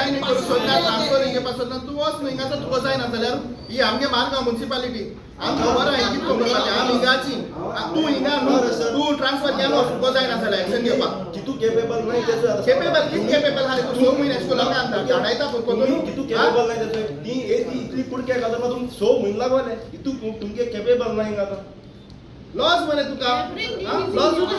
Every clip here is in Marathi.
साइन करू सोदना ट्रांसफर हिंगे पासोन तू वस हिंगा तो तुका जायना जाल्यार ही आमगे मारगांव म्युनिसिपालिटी आम खबर आहे की कोंबडे आम हिंगाची तू हिंगा तू ट्रांसफर केलो तुका जायना जाल्यार एक्शन घेवपाक की तू केपेबल नाही त्याचं केपेबल कित केपेबल हाले तू 6 महिने स्कूलाक आणता धाडायता कोण की तू केपेबल नाही त्याचं ती इतली पुडक्या घालून तुम 6 महिने लागवले की तू तुमके केपेबल नाही आता लॉस म्हणे तुका लॉस तुका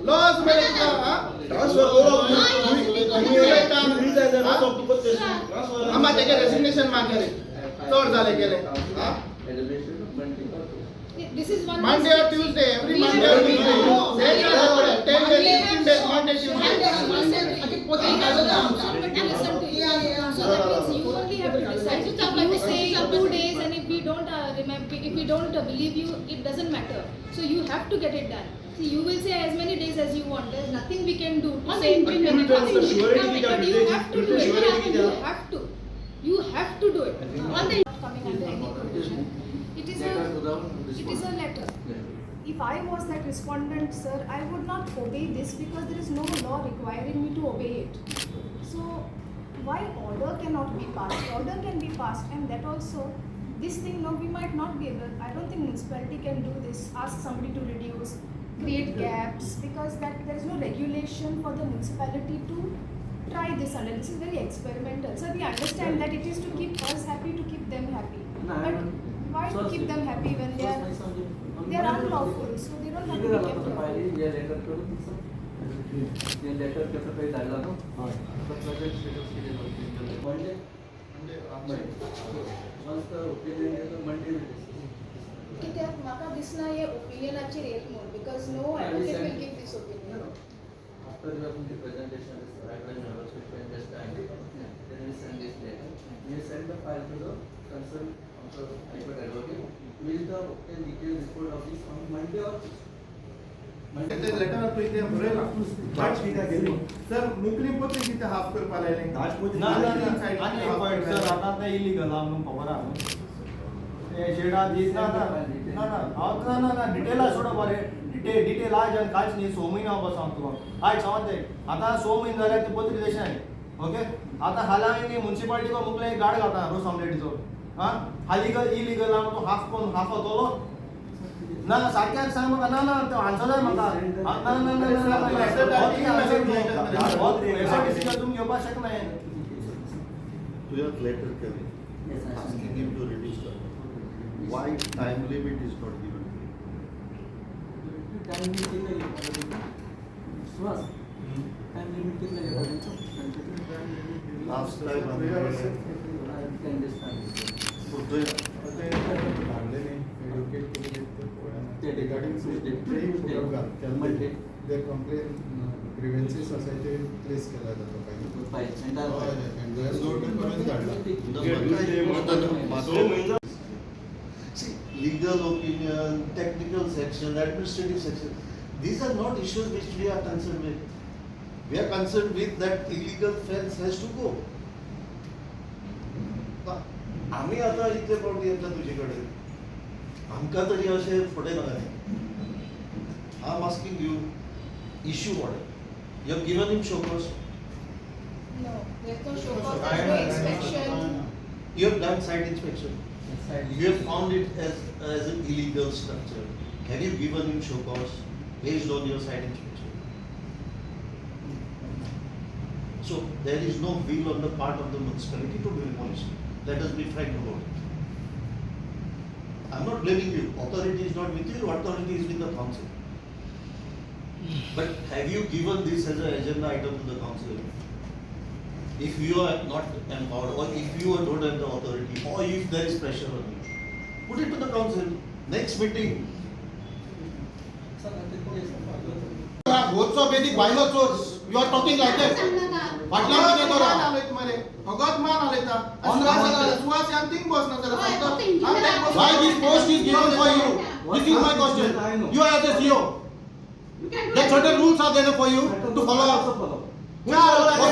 लॉस म्हणे तुका ट्रांसफर तुम्ही उलयता रिलीज आहे सब तुका ट्रांसफर आम्हा तेगे रेजिग्नेशन मागले चड जाले गेले This is one Monday or Tuesday, every Monday or Tuesday. 10 days, 15 days, Monday, Tuesday. But I listen to you. So that means you only have to decide. You say 2 days, and if we don't remember, if we don't believe you, it doesn't matter. So you have to get it done. See, you will say as many days as you want. There's nothing we can do to say. But you have to do it. You have to. You have to do it. One day coming under any condition. It is a letter. If I was that respondent, sir, I would not obey this because there is no law requiring me to obey it. So, why order cannot be passed? Order can be passed, and that also, this thing, no, we might not be able. I don't think municipality can do this. Ask somebody to reduce, create gaps, because that there is no regulation for the municipality to try this under. This is very experimental. So we understand that it is to keep us happy, to keep them happy. But why to keep them happy when they are unlawful? So they don't have to be kept कित्याक म्हाका दिसना हे ओपिनियनाचेर येत म्हूण because no advocate will give this opinion. After the presentation, I will never speak in this time. Then we send this letter. We send the file to the concerned High Court advocate. We will obtain detailed report of this on Monday or Monday. ते लेटर प्रिंट भरेला पाच किती गेली सर मुकली पोते किती हाफ करपा लायले ना आणि पॉइंट सर आता ते इलीगल आम खबर आहा ते शेडा दिस ना डिटेल सोडा बरे डिटेल आज आणि काच नाही 6 महिना बस सांगतो आज सांगते आता 6 महिने झाले ते पत्रिकेशन आहे ओके आता हालांनी म्युनिसिपालिटी को मुकले गाड घाता रोज ऑमलेटचो हां हालीगल इलीगल आम तो हाफ होतलो ना सारख्या सांग म्हाका ना तो आन्सर जाय म्हाका ना तुमी घेवपाक शकना तुझ्या लेटर केले asking him to reduce the why time limit is not given Time limit कितना last time their complaint grievances society place केला जातो and there's no करून काढला See, legal opinion, technical section, administrative section, these are not issues which we are concerned with. We are concerned with that illegal fence has to go. आम्ही आता इतले पावटी येतला तुझेकडे आमका तरी असे फुडे नका I am asking you issue order you have given him show cause No, there's no show cause, there's no inspection. You have done site inspection. You have found it as an illegal structure. Have you given him show cause based on your site inspection? So there is no will on the part of the municipality to demolish it. Let us be frank about it. I'm not blaming you. Authority is not with you. Authority is with the council. But have you given this as an agenda item to the council? If you are not empowered, or if you don't have the authority, or if there is pressure on you, put it to the council. Next meeting. भोजचो बेदी बायलो चोर you are talking like that फाटला किती तो आलोय तुम्हारे भगत मान आलेता सुवास याम थिंग बॉस ना जरा सांगतो why this post is given for you this is my question you are the CEO there certain rules are there for you to follow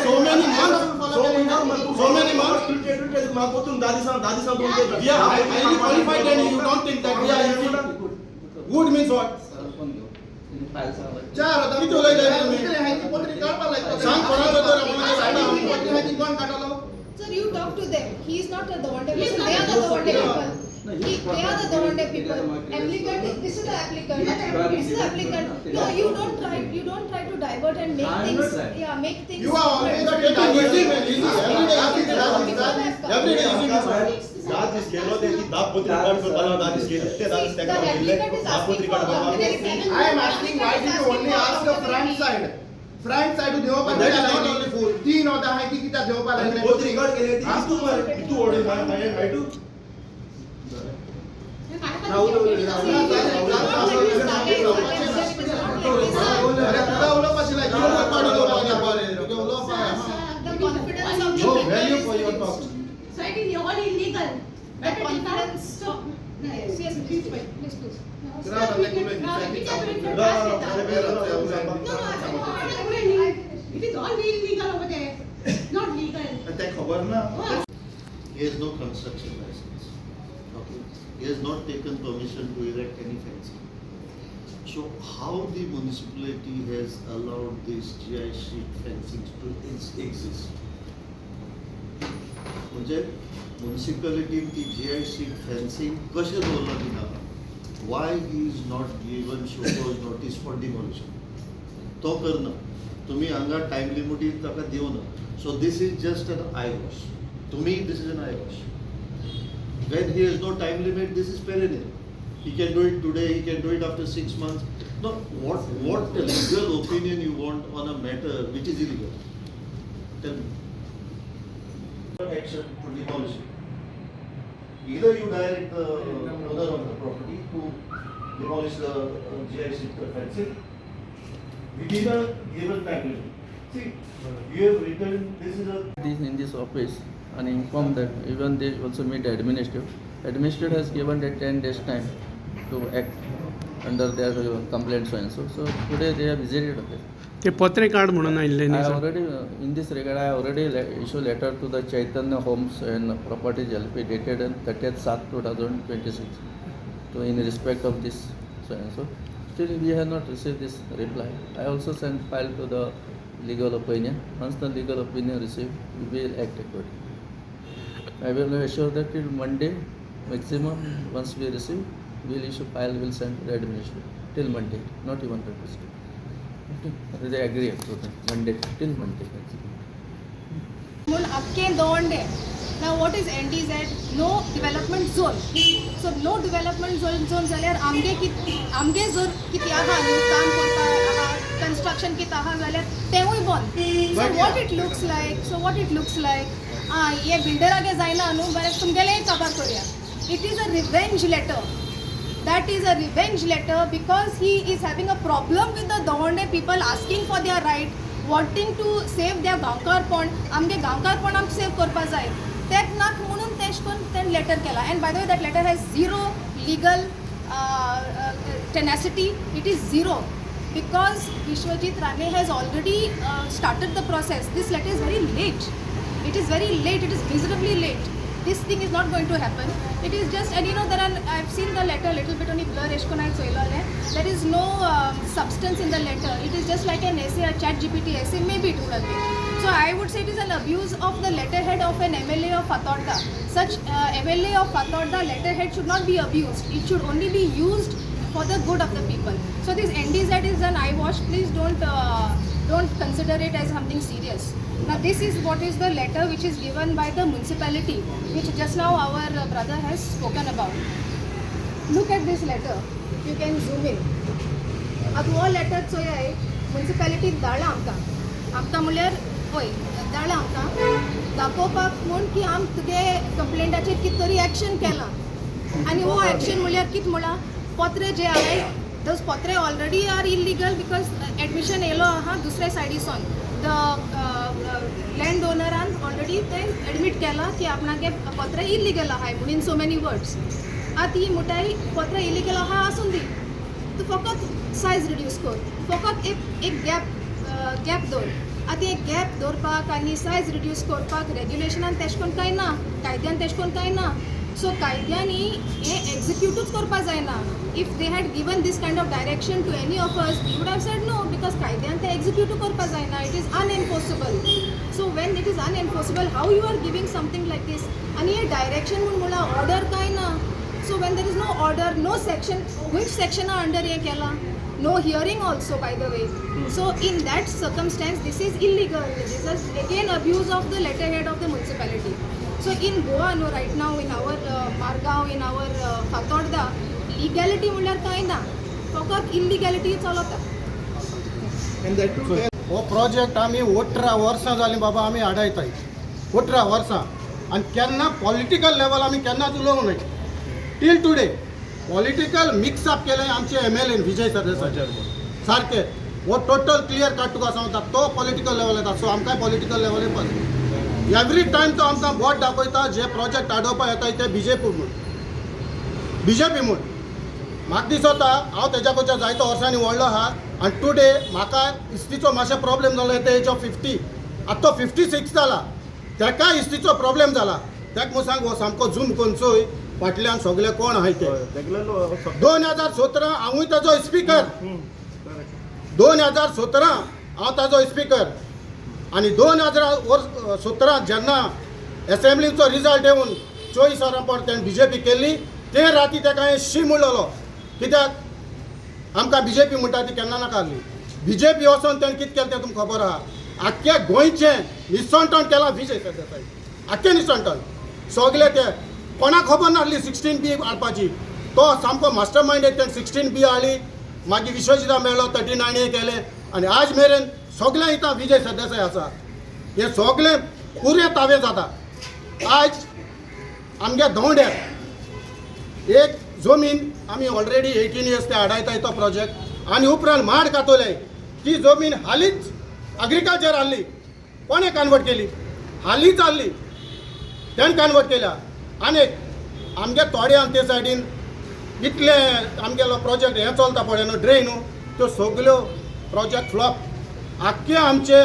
so many months मागोतून दादी बोलते yeah I qualified and you don't think that we are easy good means what चार होता किती उलय जाय तुम्ही सांग कोणाचं तर आपण not the Dawande person. They are the Dawande people. They are the Dawande people. Applicant, this is the applicant. This is the applicant. No, you don't try to divert and make things. Yeah, make things. You are always taking easy, man, easy. Every day easy. दाद जिस केलो दे की दाब पुत्र रिकॉर्ड पर बना दाद जिस केलो ते दाद स्टैक कर ले दाब पुत्र रिकॉर्ड बना I am asking why did you only ask the front side? Front side to Devpal That is not only full. 3 होता है कि कितना देवपाल आणि पुत्र रिकॉर्ड केले ती तू ओढे हाय to The confidence of No value for your talk. So it is all illegal. the confidence. Yes, please. It is all illegal over there. Not legal. ते खबर ना. He has no construction license. Okay. He has not taken permission to erect any fencing. So how the municipality has allowed this GI sheet fencing to exist? म्हणजे municipality ती GI sheet fencing कशें दवरला तिका? Why he is not given so-called notice for demolition? तो करना. तुम्ही हांगा time limit ताका दिवना. So this is just an eyewash. To me, this is an eyewash. When he has no time limit, this is perennial. He can do it today, he can do it after 6 months. No, what legal opinion you want on a matter which is illegal? Tell me. Action to demolish it. Either you direct the owner of the property to demolish the GIC fencing within a given time limit. See, you have written this is a In this office and informed that even they also meet the administrator. Administrator has given the 10 days time to act under their complaints and so. So today they have visited us. ते पत्रकार म्हणून आयिल्ले I न्ही sir already in this regard I already issued letter to the Chaitanya Homes and Properties LP dated on 30/7/2026. So in respect of this so and so, still we have not received this reply. I also sent file to the legal opinion. Once the legal opinion received, we will act accordingly. I will assure that till Monday maximum. Once we receive, we will issue file. We will send to the administration till Monday, not even Tuesday. Okay, they agree to that Monday till Monday. Akke Dawande. Now what is NDZ? No development zone. So no development zone जाल्यार आमगे जर किती आहा काम करता construction किती आहा जाल्यार तेवूय बंद. So what it looks like? ये बिल्डरागे जायना न्हू बरें तुमगेले काबार करूया. It is a revenge letter. That is a revenge letter because he is having a problem with the Dawande people asking for their right, wanting to save their गांवकारपण. आमगे गांवकारपण आमकां सेव करपा जाय. तेक नाक म्हणून तेश कोन तेन लेटर केला. And by the way, that letter has zero legal tenacity. It is zero because Vishwajit Rane has already started the process. This letter is very late. It is very late. It is miserably late. This thing is not going to happen. It is just, and you know, I've seen the letter a little bit only blur. There is no substance in the letter. It is just like an essay, a chat GPT essay. Maybe it would have been. So I would say it is an abuse of the letterhead of an MLA of Fatorda. Such MLA of Fatorda letterhead should not be abused. It should only be used for the good of the people. So this NDZ is an eyewash. Please don't consider it as something serious. Now this is what is the letter which is given by the municipality, which just now our brother has spoken about. Look at this letter. You can zoom in. अब वो letter चो आहे municipality धाडला आमकां म्हळ्यार हय धाडला आमकां दाखोवपाक म्हूण की आम तुगे कंप्लेंटाचेर कितें तरी एक्शन केलां आनी वो एक्शन म्हळ्यार कितें म्हळां पत्रे जे आहाय those पत्रे already are illegal because admission येयलो आहा दुसरे सायडीसून. The landowner already they admit केला की आपणागे पत्र illegal आहाय म्हणून in so many words. आती मुठाई पत्र illegal आहा आसून दी तू फकत size reduce कर फकत एक गॅप दवर आती एक गॅप दवरपाक आनी size reduce करपाक रेग्युलेशनान तेश कोन कांय ना कायद्यान तेश कोन कांय ना. So कायद्यांनी हे एक्झिक्यूटूच करपा जायना. If they had given this kind of direction to any of us, we would have said no because कायद्यान ते एक्झिक्यूट करपा जायना. It is unenforceable. So when it is unenforceable, how you are giving something like this? And here direction mula order kai na. So when there is no order, no section, which section are under ye kela? No hearing also, by the way. So in that circumstance, this is illegal. This is again abuse of the letterhead of the municipality. So in Goa, no, right now in our Margaon, in our Fatodda, legality मुळ्यार काय ना, फकत illegality चलता. हो प्रोजेक्ट आम्ही 18 वर्सां जाली बाबा आम्ही आडायताय 18 वर्सां आणि केन्ना पॉलिटिकल लेवल आम्ही केन्नाच उलोवंक ना टील टुडे पॉलिटिकल मिक्सअप केलें आमचे MLA विजय सरदेसाय सारके वो टोटल क्लियर कट तुका सांगता तो पॉलिटिकल लेवल येता सो आमकां पॉलिटिकल लेवल येवपाक एवरी टायम तो आमकां बोट दाखयता जे प्रोजेक्ट आडोवपाक येताय ते बीजेपी म्हूण म्हाका दिसता हांव तेज्या कडच्या जायतो वर्सांनी व्हडलो आहा आनी टुडे म्हाका इस्तीचो मातशें प्रॉब्लेम जालो एट द एज ऑफ 50 आतां तो 56 जाला तेका इस्तीचो प्रॉब्लेम जाला तेका म्हूण सांग हो सामको झूम करून चोय फाटल्यान सगळे कोण आहाय ते 2017 हांवूय ताजो स्पीकर 2017 हांव ताजो स्पीकर आनी 2017 जेन्ना एसेंब्लीचो रिजल्ट येवन 24 वरां पर तेणें बीजेपी केल्ली ते राती तेका हांवें शी म्हणलेलो कित्याक आमकां बीजेपी म्हणटा ती केन्ना नाका आहली बीजेपी वचोन तेणें कितें केलें तें तुमकां खबर आहा आख्ख्या गोंयचें निसंटण केलां विजय सरदेसाय आख्खें निसंटण सगळे ते कोणाक खबर नासली 16B हाडपाची तो सामको मास्टर मायंड तेणें 16B हाडली मागीर विश्वजिता मेळ्ळो 39A केलें आनी आज मेरेन सगळें इथं विजय सरदेसाय आसा हे सगळें पुरे तावे जाता आज आमगे दवंड्याक एक जमीन आमी ऑलरेडी 18 इयर्स ते हाडायताय तो प्रोजेक्ट आनी उपरांत माड कातोले ती जमीन हालींच एग्रीकल्चर आहली कोणें कन्वर्ट केली हालींच आहली तेणें कन्वर्ट केल्या आनी आमगे थोड्यान ते सायडीन इतले आमगेलो प्रोजेक्ट हें चलता पळय न्हू ड्रेन त्यो सगल्यो प्रोजेक्ट फ्लॉप आख्खे आमचे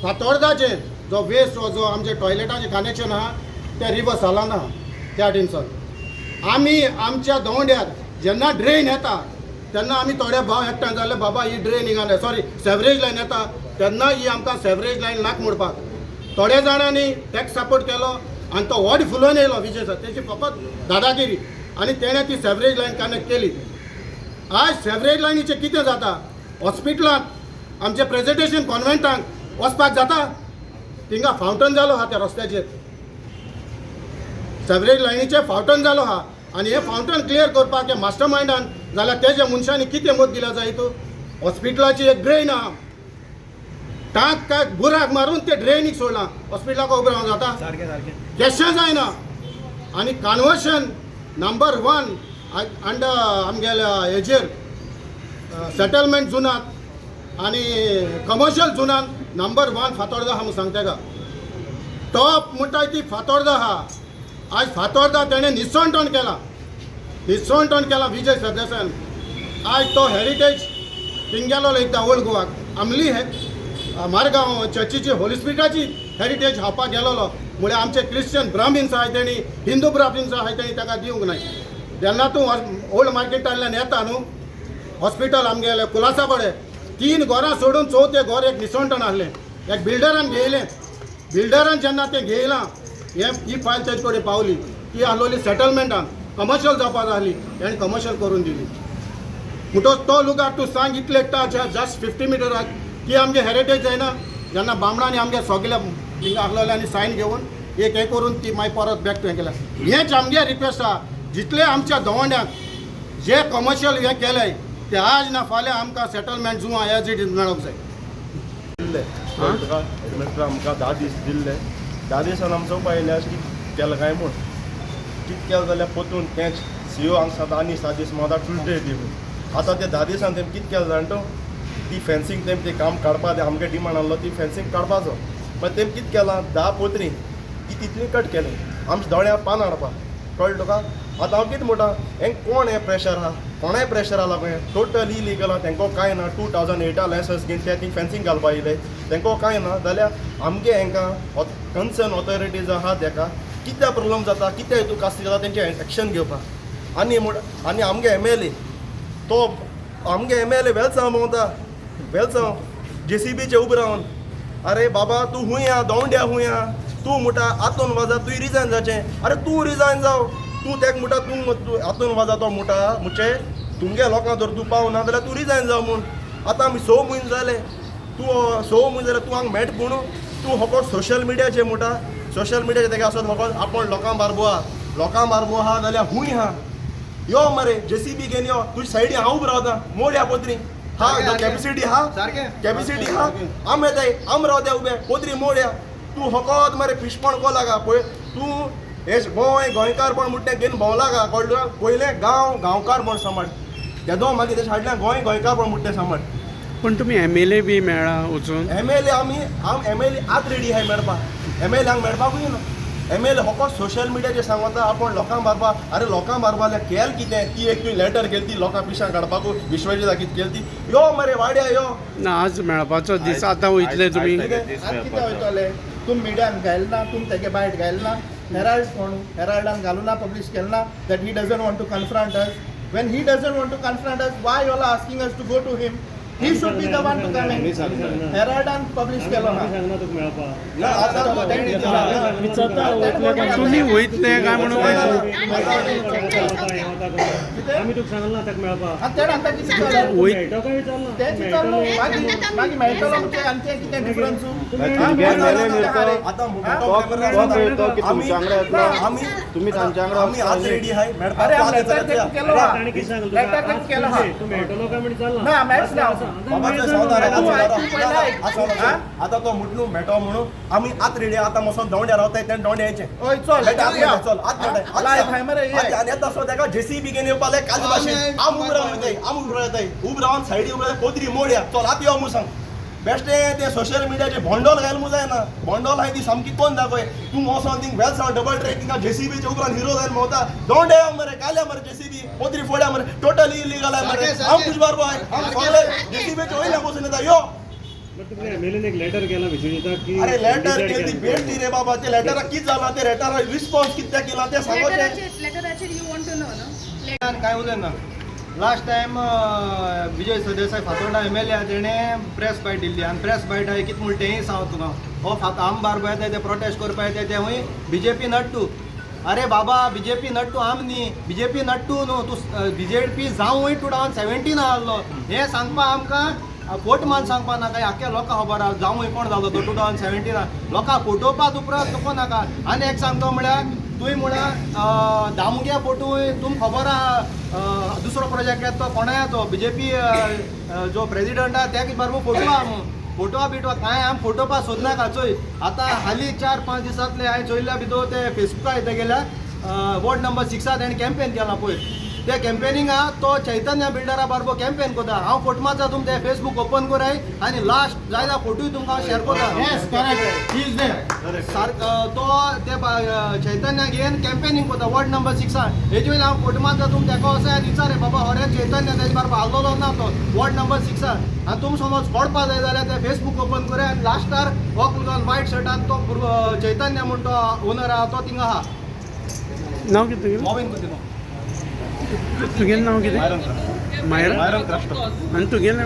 फातोर्डाचे जो वेस्ट जो आमचे टॉयलेटाचें कनेक्शन आहा ते रिवर्स जालां ना त्या टिनसन आमी आमच्या दवंड्यार जेन्ना ड्रेन येता तेन्ना आमी थोडे भाव एकठांय जाले बाबा ही ड्रेन हिंगा सॉरी सेवरेज लायन येता तेन्ना ही आमकां सेवरेज लायन नाक म्हणपाक थोड्या जाणांनी टॅक्स सपोर्ट केलो आनी तो व्हड फुलोवन येयलो विजय सर तेची फकत दादागिरी आनी तेणें ती सेवरेज लायन कनेक्ट केली आज सेवरेज लायनीचें कितें जाता हॉस्पिटलांत आमचे प्रेजेंटेशन कॉन्व्हेंटांक वचपाक जाता थिंगा फावंटन जालो आहा त्या रस्त्याचेर सेवरेज लायनीचे फावंटन जालो आहा आनी हे फावंटन क्लियर करपाक हे मास्टर मायंडान जाल्यार तेज्या मनशांनी कितें मत दिल्या जाय तूं हॉस्पिटलाची एक ड्रेन आहा टांक काय बुराक मारून ते ड्रेनीक सोडलां हॉस्पिटलाक उबें रावंक जाता केशें जायना आनी कन्वर्शन नंबर 1 अंडर आमगेल्या हेजेर सेटलमेंट झोनांत आनी कमर्शियल झोनांत नंबर 1 फातोर्डा आहा म्हूण सांगता तेका टॉप म्हणटा ती फातोर्डा आहा आज फातोर्डा तेणें निसंटण केला विजय सरदेसायान आज तो हेरिटेज थिंगेलो एकदा ओल्ड गोवाक आमली मारगांव चर्चीची होली स्पिरिटाची हेरिटेज हावपाक गेलोलो म्हळ्यार आमचे क्रिश्चन ब्राह्मिन्स आहाय तेणी हिंदू ब्राह्मिन्स आहाय तेणी ताका दिवंक नाय जेन्ना तूं ओल्ड मार्केटांतल्यान येता न्हू हॉस्पिटल आमगेलें कुलासा कडेन 3 घरां सोडून चवथें घर एक निसंटण आहलें एक बिल्डरान घेयलें बिल्डरान जेन्ना तें घेयलां ही फायल तेजे कडेन पावली ती आहलोली सेटलमेंटान कमर्शियल जावपाक जाली तेणें कमर्शियल करून दिली म्हणटच तो लुगार तूं सांग इतले टच जस्ट 50 मिटराक ती आमगे हेरिटेज जायना जेन्ना बामणांनी आमगे सगळे थिंगा आहलोल्यांनी सायन घेवन एक हे करून ती मागीर परत बॅक टू हें केल्या हेंच आमगे रिक्वेस्ट आहा जितले आमच्या दवंड्याक जे कमर्शियल हें केलें ते आज ना फाल्यां आमकां सेटलमेंट जुवा एज इट इज मेळोंक जाय दिल्ले आमकां 10 दीस दिल्ले 10 दिसान आमचो पळयल्यार कितें केलें काय म्हूण कितें केलें जाल्यार पोतून तेंच CEO हांगा आनी 7 दीस मोदा टुडे दिवन आतां ते 10 दिसान तेम कितें केलें जाणा तो ती फेन्सींग तेम तें काम काडपा ते आमगे डिमांड आहलो ती फेन्सींग काडपाचो मागीर तेम कितें केलां 10 पोत्री ती तितली कट केली आमच्या दोळ्या पान हाडपा कळ्ळें तुका आतां हांव कितें म्हणटा हें कोण हें प्रेशर आहा कोणाय प्रेशर आहा पळय टोटल इलिगल आहा तेंको कांय ना 2008 लायसन्स घेवन ते ती फेन्सींग घालपा येयले तेंको कांय ना जाल्यार आमगे हांकां कन्सर्न ऑथॉरिटीज आहा तेका कितें प्रॉब्लम जाता कितें हितून कास्ती जाता तेंचे एक्शन घेवपाक आनी आमगे MLA तो आमगे MLA वेलसांव भोंवता वेलसांव JCBचे उबे रावन अरे बाबा तू हुया दोंड्या हुया तू मुठा आतून वाजा तू रिजायन जाचे अरे तू रिजायन जाव तू तेक मुठा तू आतून वाजा तो मुठा मुचे तुमगे लोकां जर तू पावना जाल्यार तू रिजायन जाव म्हूण आतां आमी 6 म्हयने जाले तू 6 म्हयने जाल्यार तू हांगा मेट पूण तू हो सोशल मिडियाचेर मुठा सोशल मिडियाचेर तेका असो लोक आपण लोकां बारबो आहा जाल्यार हुंय हा यो मरे JCB घेवन यो तुजी सायडीन हांव उबो रावता मोड्या पोत्री हा कॅपॅसिटी हा कॅपॅसिटी हा आम येताय आम रावता उबे पोत्री मोड्या तू होकोत मरे फिशपण को लागा पळय तू हे गोंयकारपण म्हणटा घेवन भोंवला गा कळ्ळो पयले गांवकारपण सांबाळ तेदो मागीर तेच्या फाटल्यान गोंयकारपण म्हणटा सांबाळ पण तुम्ही MLA बी मेळ्ळा वचून MLA हांव MLA आत रेडी आहाय मेळपाक MLA हांगा मेळपाकूय न्हू MLA होको सोशल मिडियाचेर सांगता आपण लोकांक मारपा अरे लोकांक मारपा जाल्यार केल कितें ती एक तुवें लेटर केली ती लोकां पिशां काडपाक विश्वाची कितें केली ती यो मरे वाड्या यो ना आज मेळपाचो दीस आतां वयतले तुमी कितें वयतले तुम मिडियान घालना तुम तेगे बायट घालना हेराल्ड कोण हेराल्डान घालूना पब्लीश केलना that he doesn't want to confront us when he doesn't want to confront us why you all are asking us to go to him he should be the one to come in herald and publish kelo na तुम्ही वयतले काय म्हणून आम्ही तुका सांगला ना ताका मेळपाक आणि तेणा आता कितें केलें मेळटो काय विचारला ते विचारलो मागीर मेळटलो म्हणजे आनी तें कितें डिफरन्स तुम्ही आमी आज रेडी आहाय अरे आम लेटर तेक केलो हा ताणी कितें सांगला लेटर तेक केलो हा तू मेळटलो काय म्हणून विचारला ना मॅच ना आता तो मुटलू मेटो म्हणून आमी आत रेडी आता मसोन दोंड्या रावताय तें दोंड्या यायचे ओय चल चल आत लायफ हाय मरे ये आणि आता सो तेका JCB घेवन येवपाले काल भाशेन आम उब रावताय उब रावन सायडी उब रावताय पोत्री मोड्या चल आत यो मू सांग बेश्टे ते सोशल मिडियाचे भोंडोल घाल मू जायना भोंडोल हाय ती सामकी कोण दाखय तू मोसोन थिंग वेल सावन डबल ट्रॅकिंगा JCBच्या उपरांत हिरो जायन भोंवता दोंड्या यो मरे काल्या मरे JCB पोत्री फोड्या मरे टोटली इलिगल आय मरे आम कुछ बार बाय आम सगळे JCBचे वयल्या बसून येता यो तुमने MLA ने एक लेटर केला विचारिता की अरे लेटर केली बेश्टी रे बाबा ते लेटरा कित जाला ते लेटरा रिस्पॉन्स कित्या केला ते सांगोचे लेटराचेर you want to know no काय उलयना last time Vijay Sardesai Fatorda MLA तेणें प्रेस बायट दिल्ली आनी प्रेस बायट हांवें कितें म्हणलें तेंय सांग तुका हो आम बारबो येताय ते प्रोटेस्ट करपा येताय ते हूंय BJP नट्टू अरे बाबा BJP नट्टू आम न्ही BJP नट्टू न्हू तूं BJP जावूंय 2017 आहलो हें सांगपा आमकां फोट मान सांगपा नाका आख्या लोकां खबर आहा जावूंय कोण जालो तो 2017 लोकांक फोटोवपाक उपरांत तुका नाका आनी एक सांगतो म्हळ्यार तुवें म्हळ्यार दामग्या फोटोय तुमकां खबर आहा दुसरो प्रोजेक्ट येता तो कोणा तो BJP जो प्रेसिडेंट आहा त्या बरोबर फोटो आहा म्हणून फोटो बिटो कांय आम फोटोवपाक सोदनाका चोय आतां हालीं 4-5 दिसांतले हांवें चोयल्या भितर ते फेसबुकार येता गेल्या वॉर्ड नंबर 6 तेणें कॅम्पेन केला पळय त्या कॅम्पेनिंगा तो चैतन्य बिल्डरा बरोबर कॅम्पेन करता हांव फोटो मारता तुम ते फेसबुक ओपन कराय आनी लास्ट जायला फोटोय तुमकां शेअर करता तो ते चैतन्य घेवन कॅम्पेनिंग करता वॉर्ड नंबर 6 हेजे वयल्यान हांव फोटो मारता तुम तेका असो विचार बाबा होरे चैतन्य तेजे बरोबर आसलोलो ना तो वॉर्ड नंबर 6 आनी तुम समज फोडपा जाय जाल्यार ते फेसबुक ओपन कराय आनी लास्टार हो व्हायट शर्टान तो चैतन्य म्हूण तो ओनर आहा तो थिंगा आहा नांव कितें तुगेलें मोवीन कुदिनो तुगेलें नांव कितें मायरा आनी तुगेलें